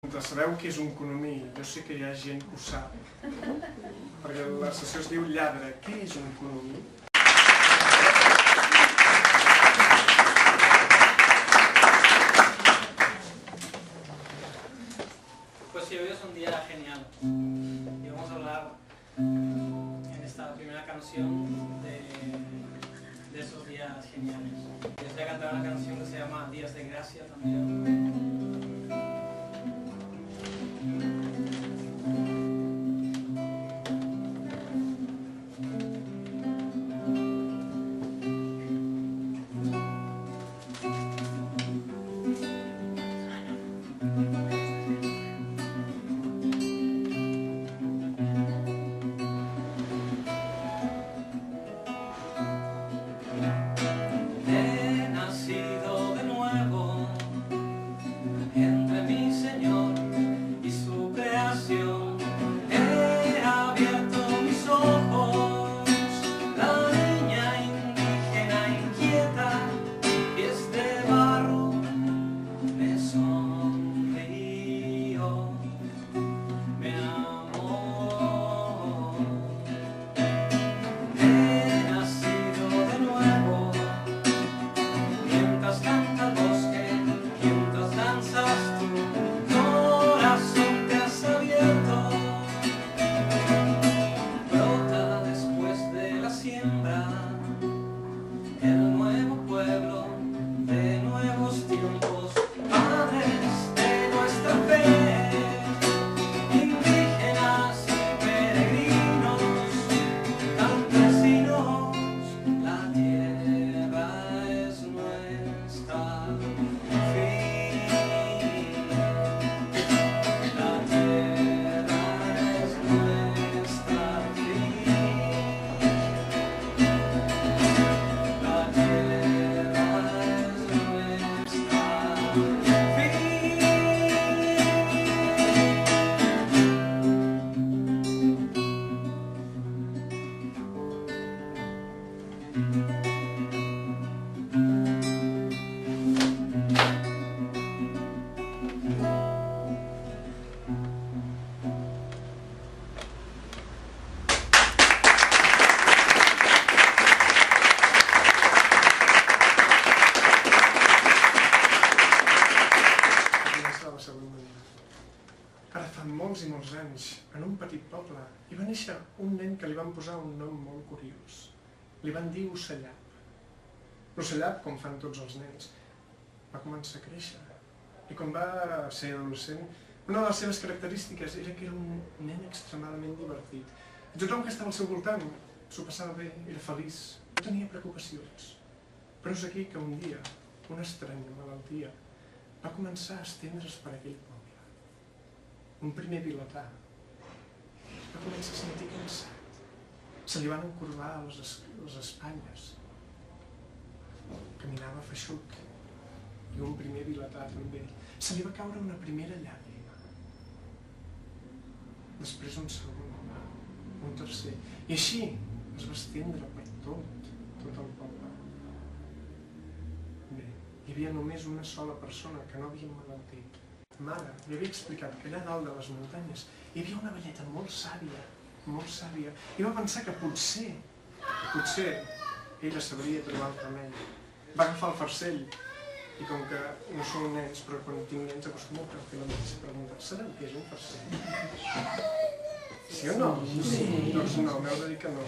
Sabeu què és un conomí? Jo sé que hi ha gent que ho sap, perquè la sessió es diu Lladre. Què és un conomí? Pues sí, hoy es un día genial y vamos a hablar en esta primera canción de esos días geniales. Les voy a cantar una canción que se llama Días de Gracia también. Ara fa molts i molts anys, en un petit poble, hi va néixer un nen que li van posar un nom molt curiós. Li van dir Ocellap. L'Ocellap, com fan tots els nens, va començar a créixer. I quan va ser adolescent, una de les seves característiques era que era un nen extremadament divertit. I tothom que estava al seu voltant s'ho passava bé, era feliç, no tenia preocupacions. Però és aquí que un dia, una estranya malaltia, va començar a estendre's per aquell poble. Un primer vilatà va començar a sentir cansat. Se li van encorbar les espatlles. Caminava feixuc. I un primer vilatà també. Se li va caure una primera llàgrima. Després un segon, un tercer. I així es va estendre per tot el poble. Bé, hi havia només una sola persona que no havia emmalaltit. Mare li havia explicat que allà dalt de les muntanyes hi havia una velleta molt sàvia, i va pensar que potser ella sabria trobar el remei. Va agafar el farcell, i com que no són nens, però quan tinc nens acostumo a fer la mateixa pregunta: sabeu què és un farcell? Sí o no? Sí. Doncs no, m'heu de dir que no.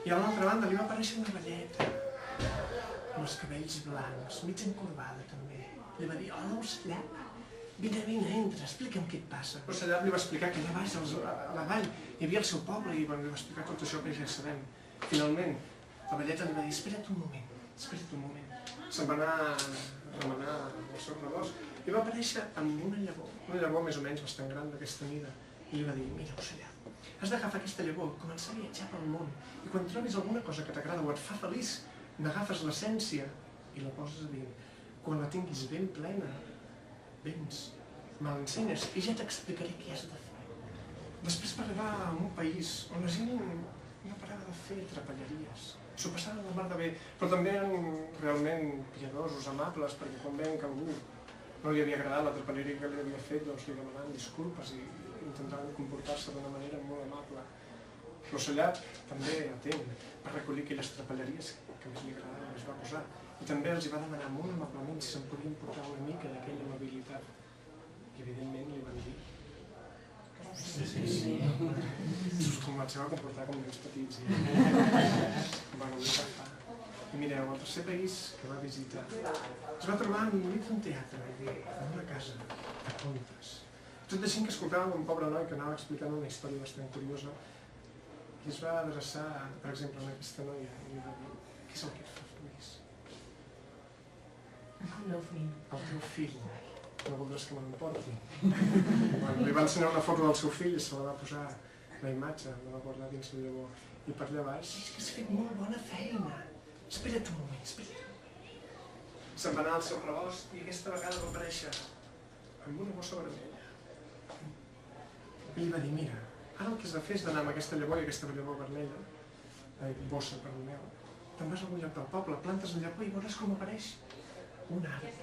I a l'altra banda li va aparèixer una velleta, amb els cabells blancs, mig encorbada també. Li va dir: hola, Ocellap, vine, entra, explica'm què et passa. L'Ocellap li va explicar que allà baix, a la vall, hi havia el seu poble, i li va explicar tot això que ja sabem. Finalment, la velleta li va dir: espera't un moment. Se'n va anar a remenar els seus rebosts i va aparèixer amb una llavor més o menys bastant gran d'aquesta mida. I li va dir: mira, Ocellap, has d'agafar aquesta llavor, començar a viatjar pel món, i quan trobis alguna cosa que t'agrada o et fa feliç, n'agafes l'essència i la poses a dins. Quan la tinguis ben plena, vens, me l'ensenyes i ja t'explicaré què has de fer. Després va arribar a un país on la gent no parava de fer trapelleries. S'ho passaven la mar de bé, però també eren realment piadosos, amables, perquè quan veien que algú no li havia agradat la trapelleria que li havia fet, doncs li demanaven disculpes i intentaven comportar-se d'una manera molt amable. L'ocellat també atent per recollir aquelles trapelleries que més li agradaven, les va posar. I també els va demanar molt amablement si se'n podien portar una mica d'aquella amabilitat. I evidentment li van dir. Sí. Com se va comportar com nens petits. Em van agafar. I mireu, el tercer país que va visitar es va trobar enmig d'un teatre, en una casa de contes. Tot deixant que escoltàvem un pobre noi que anava explicant una història bastant curiosa i es va adreçar, per exemple, a aquesta noia i li va dir: què és el que et fa feliç? El meu fill. El teu fill. No voldràs que me l'emporti? Li va ensenyar una foto del seu fill i se la va posar la imatge, la va guardar dins el llavor. I per allà baix, és que has fet molt bona feina. Espera't un moment, espera't un moment. Se'n va anar al seu rebost i aquesta vegada va aparèixer amb una bossa vermella. I li va dir: mira, ara el que has de fer és d'anar amb aquesta llavor i aquesta llavor vermella, bossa, perdoneu, te'n vas a algun lloc del poble, plantes el llavor i veuràs com apareix un arbre.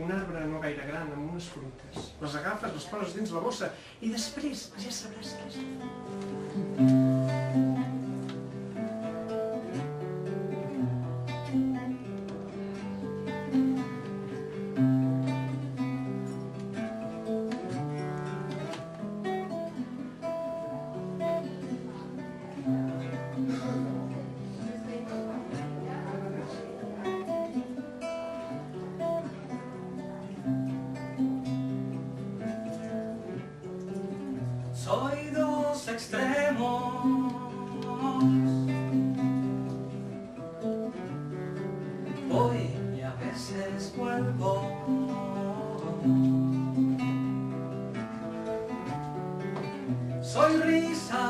Un arbre no gaire gran, amb unes fruites. Les agafes, les poses dins la bossa i després ja sabràs què és. Soy dos extremos, voy y a veces vuelvo. Soy risa